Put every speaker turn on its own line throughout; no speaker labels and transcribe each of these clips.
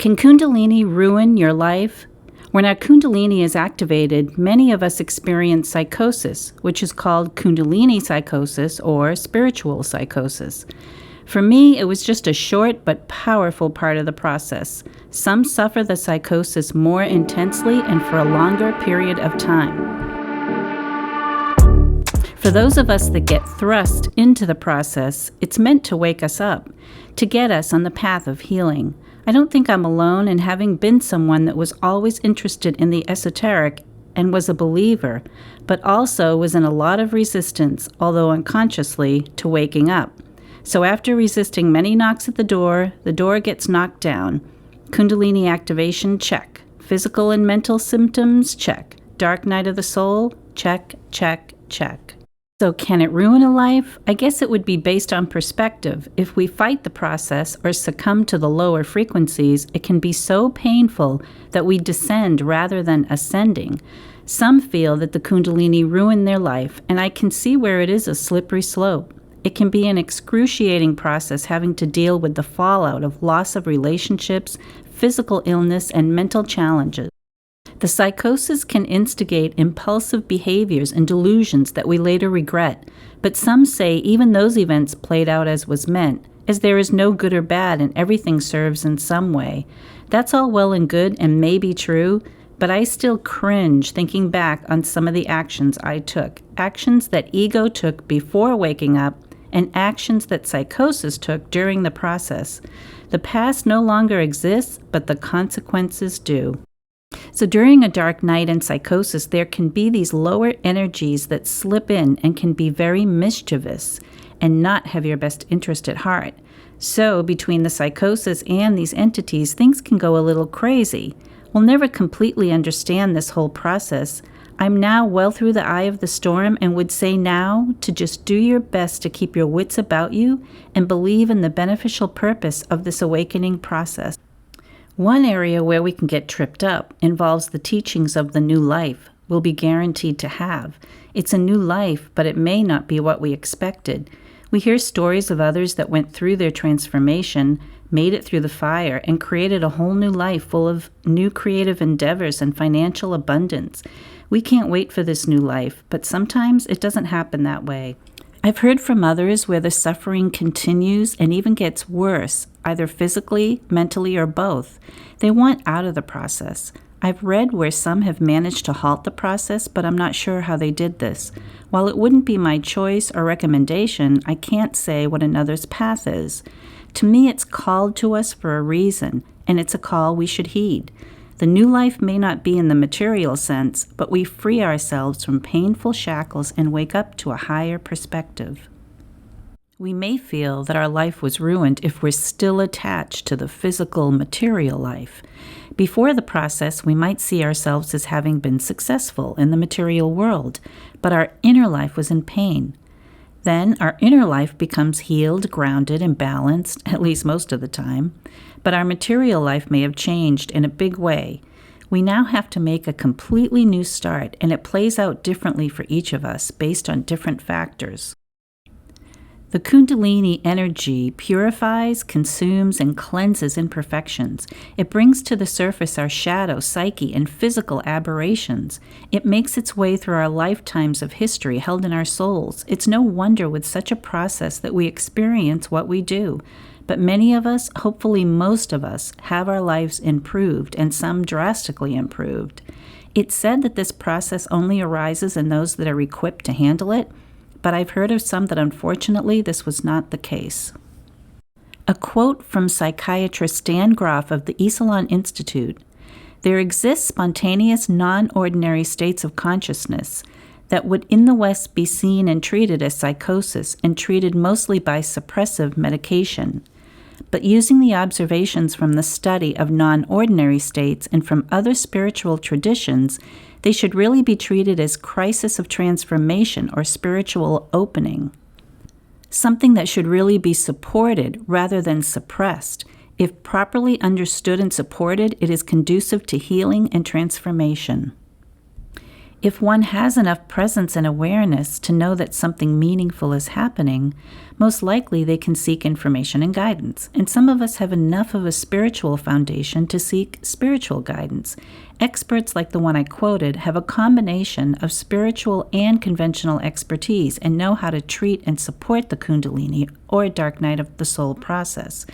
Can Kundalini ruin your life? When our Kundalini is activated, many of us experience psychosis, which is called Kundalini psychosis or spiritual psychosis. For me, it was just a short but powerful part of the process. Some suffer the psychosis more intensely and for a longer period of time. For those of us that get thrust into the process, it's meant to wake us up, to get us on the path of healing. I don't think I'm alone in having been someone that was always interested in the esoteric and was a believer, but also was in a lot of resistance, although unconsciously, to waking up. So after resisting many knocks at the door gets knocked down. Kundalini activation, check. Physical and mental symptoms, check. Dark night of the soul, check, check, check. So can it ruin a life? I guess it would be based on perspective. If we fight the process or succumb to the lower frequencies, it can be so painful that we descend rather than ascending. Some feel that the Kundalini ruined their life, and I can see where it is a slippery slope. It can be an excruciating process having to deal with the fallout of loss of relationships, physical illness, and mental challenges. The psychosis can instigate impulsive behaviors and delusions that we later regret, but some say even those events played out as was meant, as there is no good or bad and everything serves in some way. That's all well and good and may be true, but I still cringe thinking back on some of the actions I took, actions that ego took before waking up, and actions that psychosis took during the process. The past no longer exists, but the consequences do. So during a dark night in psychosis, there can be these lower energies that slip in and can be very mischievous and not have your best interest at heart. So between the psychosis and these entities, things can go a little crazy. We'll never completely understand this whole process. I'm now well through the eye of the storm and would say now to just do your best to keep your wits about you and believe in the beneficial purpose of this awakening process. One area where we can get tripped up involves the teachings of the new life we'll be guaranteed to have. It's a new life, but it may not be what we expected. We hear stories of others that went through their transformation, made it through the fire, and created a whole new life full of new creative endeavors and financial abundance. We can't wait for this new life, but sometimes it doesn't happen that way. I've heard from others where the suffering continues and even gets worse, either physically, mentally, or both. They want out of the process. I've read where some have managed to halt the process, but I'm not sure how they did this. While it wouldn't be my choice or recommendation, I can't say what another's path is. To me, it's called to us for a reason, and it's a call we should heed. The new life may not be in the material sense, but we free ourselves from painful shackles and wake up to a higher perspective. We may feel that our life was ruined if we're still attached to the physical, material life. Before the process, we might see ourselves as having been successful in the material world, but our inner life was in pain. Then our inner life becomes healed, grounded, and balanced, at least most of the time. But our material life may have changed in a big way. We now have to make a completely new start, and it plays out differently for each of us based on different factors. The Kundalini energy purifies, consumes, and cleanses imperfections. It brings to the surface our shadow, psyche, and physical aberrations. It makes its way through our lifetimes of history held in our souls. It's no wonder with such a process that we experience what we do. But many of us, hopefully most of us, have our lives improved, and some drastically improved. It's said that this process only arises in those that are equipped to handle it, but I've heard of some that unfortunately this was not the case. A quote from psychiatrist Stan Grof of the Esalen Institute: "There exist spontaneous, non-ordinary states of consciousness that would in the West be seen and treated as psychosis and treated mostly by suppressive medication. But using the observations from the study of non-ordinary states and from other spiritual traditions, they should really be treated as crisis of transformation or spiritual opening, something that should really be supported rather than suppressed. If properly understood and supported, it is conducive to healing and transformation." If one has enough presence and awareness to know that something meaningful is happening, most likely they can seek information and guidance. And some of us have enough of a spiritual foundation to seek spiritual guidance. Experts like the one I quoted have a combination of spiritual and conventional expertise and know how to treat and support the Kundalini or dark night of the soul process.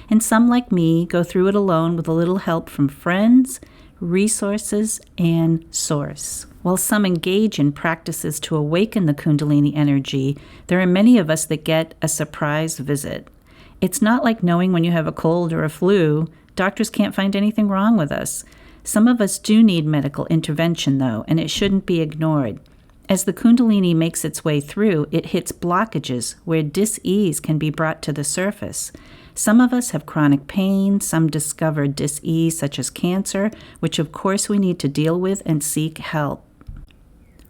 And some, like me, go through it alone with a little help from friends, resources, and source. While some engage in practices to awaken the Kundalini energy, there are many of us that get a surprise visit. It's not like knowing when you have a cold or a flu. Doctors can't find anything wrong with us. Some of us do need medical intervention, though, and it shouldn't be ignored. As the Kundalini makes its way through, it hits blockages where dis-ease can be brought to the surface. Some of us have chronic pain, some discover dis-ease such as cancer, which of course we need to deal with and seek help.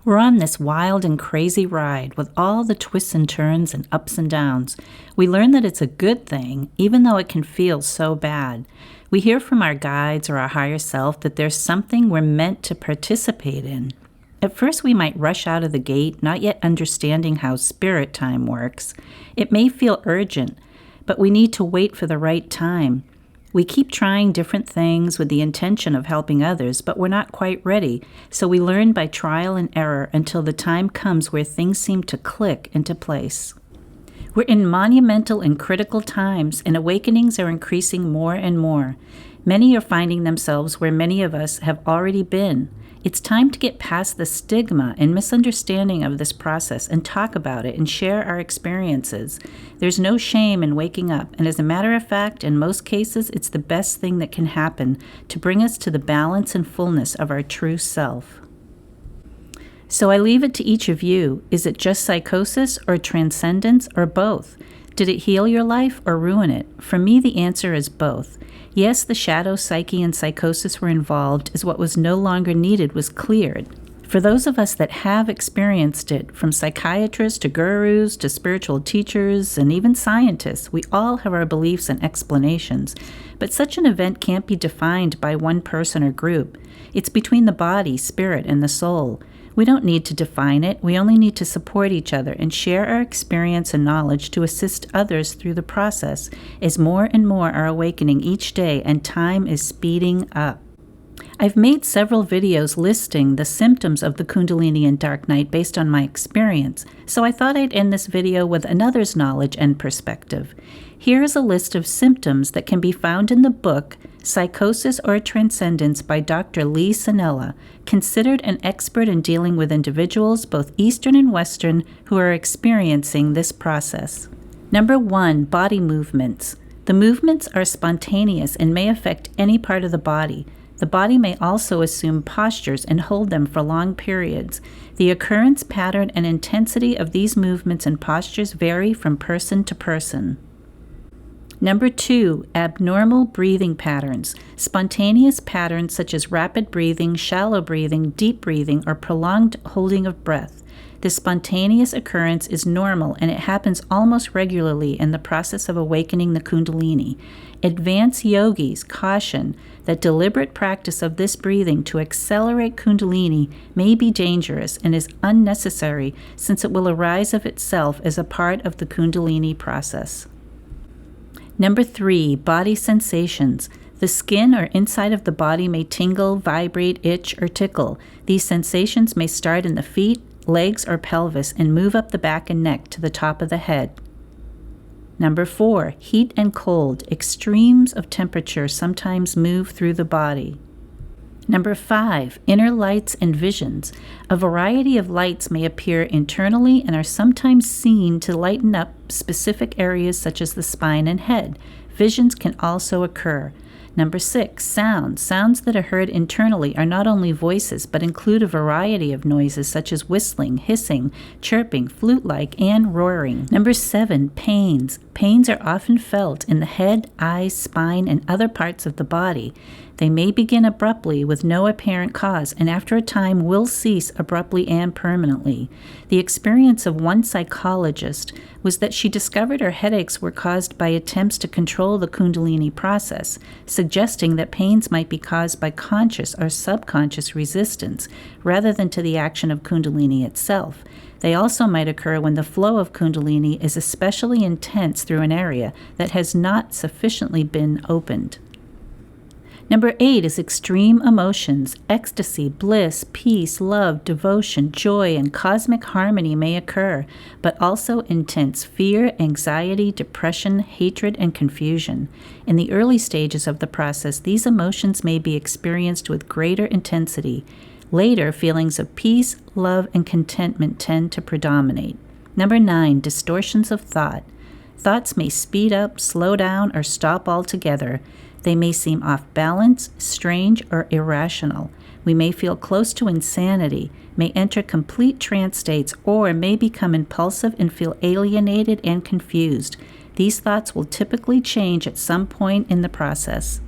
We're on this wild and crazy ride with all the twists and turns and ups and downs. We learn that it's a good thing, even though it can feel so bad. We hear from our guides or our higher self that there's something we're meant to participate in. At first, we might rush out of the gate, not yet understanding how spirit time works. It may feel urgent, but we need to wait for the right time. We keep trying different things with the intention of helping others, but we're not quite ready, so we learn by trial and error until the time comes where things seem to click into place. We're in monumental and critical times, and awakenings are increasing more and more. Many are finding themselves where many of us have already been. It's time to get past the stigma and misunderstanding of this process and talk about it and share our experiences. There's no shame in waking up, and as a matter of fact, in most cases, it's the best thing that can happen to bring us to the balance and fullness of our true self. So I leave it to each of you. Is it just psychosis or transcendence or both? Did it heal your life or ruin it? For me, the answer is both. Yes, the shadow psyche and psychosis were involved as what was no longer needed was cleared. For those of us that have experienced it, from psychiatrists to gurus to spiritual teachers and even scientists, we all have our beliefs and explanations. But such an event can't be defined by one person or group. It's between the body, spirit, and the soul. We don't need to define it. We only need to support each other and share our experience and knowledge to assist others through the process, as more and more are awakening each day and time is speeding up. I've made several videos listing the symptoms of the Kundalini and dark night based on my experience, so I thought I'd end this video with another's knowledge and perspective. Here is a list of symptoms that can be found in the book Psychosis or Transcendence by Dr. Lee Sanella, considered an expert in dealing with individuals, both Eastern and Western, who are experiencing this process. Number 1, body movements. The movements are spontaneous and may affect any part of the body. The body may also assume postures and hold them for long periods. The occurrence, pattern, and intensity of these movements and postures vary from person to person. Number 2, abnormal breathing patterns. Spontaneous patterns such as rapid breathing, shallow breathing, deep breathing, or prolonged holding of breath. This spontaneous occurrence is normal and it happens almost regularly in the process of awakening the Kundalini. Advanced yogis caution that deliberate practice of this breathing to accelerate Kundalini may be dangerous and is unnecessary since it will arise of itself as a part of the Kundalini process. Number 3, body sensations. The skin or inside of the body may tingle, vibrate, itch, or tickle. These sensations may start in the feet, legs, or pelvis and move up the back and neck to the top of the head. Number 4, heat and cold. Extremes of temperature sometimes move through the body. Number 5, inner lights and visions. A variety of lights may appear internally and are sometimes seen to lighten up specific areas such as the spine and head. Visions can also occur. Number 6, sounds. Sounds that are heard internally are not only voices, but include a variety of noises such as whistling, hissing, chirping, flute-like, and roaring. Number 7, pains. Pains are often felt in the head, eyes, spine, and other parts of the body. They may begin abruptly with no apparent cause, and after a time will cease abruptly and permanently. The experience of one psychologist was that she discovered her headaches were caused by attempts to control the Kundalini process, suggesting that pains might be caused by conscious or subconscious resistance rather than to the action of Kundalini itself. They also might occur when the flow of Kundalini is especially intense through an area that has not sufficiently been opened. Number 8 is extreme emotions. Ecstasy, bliss, peace, love, devotion, joy, and cosmic harmony may occur, but also intense fear, anxiety, depression, hatred, and confusion. In the early stages of the process, these emotions may be experienced with greater intensity. Later, feelings of peace, love, and contentment tend to predominate. Number 9, distortions of thought. Thoughts may speed up, slow down, or stop altogether. They may seem off balance, strange, or irrational. We may feel close to insanity, may enter complete trance states, or may become impulsive and feel alienated and confused. These thoughts will typically change at some point in the process.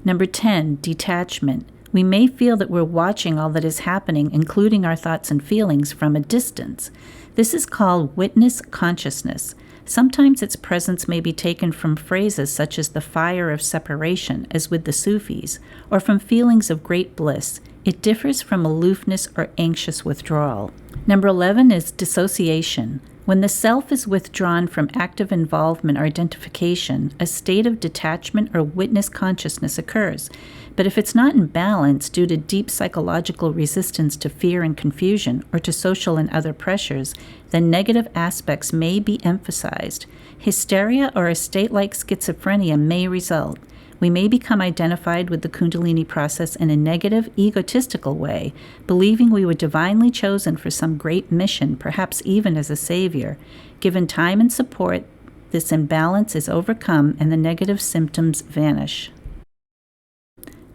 Number 10, detachment. We may feel that we're watching all that is happening, including our thoughts and feelings, from a distance. This is called witness consciousness. Sometimes its presence may be taken from phrases such as the fire of separation, as with the Sufis, or from feelings of great bliss. It differs from aloofness or anxious withdrawal. Number 11 is dissociation. When the self is withdrawn from active involvement or identification, a state of detachment or witness consciousness occurs. But if it's not in balance due to deep psychological resistance to fear and confusion or to social and other pressures, then negative aspects may be emphasized. Hysteria or a state like schizophrenia may result. We may become identified with the Kundalini process in a negative, egotistical way, believing we were divinely chosen for some great mission, perhaps even as a savior. Given time and support, this imbalance is overcome and the negative symptoms vanish.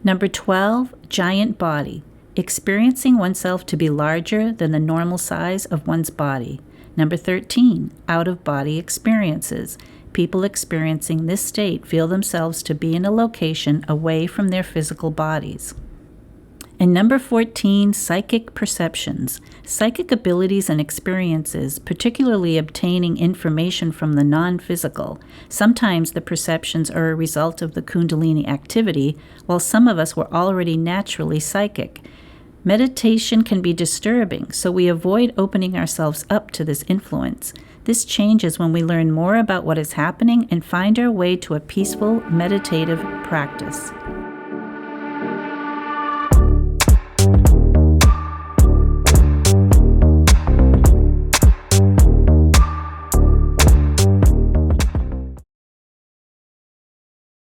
Number 12, giant body. Experiencing oneself to be larger than the normal size of one's body. Number 13, out-of-body experiences. People experiencing this state feel themselves to be in a location away from their physical bodies. And number 14, psychic perceptions. Psychic abilities and experiences, particularly obtaining information from the non-physical. Sometimes the perceptions are a result of the Kundalini activity, while some of us were already naturally psychic. Meditation can be disturbing, so we avoid opening ourselves up to this influence. This changes when we learn more about what is happening and find our way to a peaceful, meditative practice.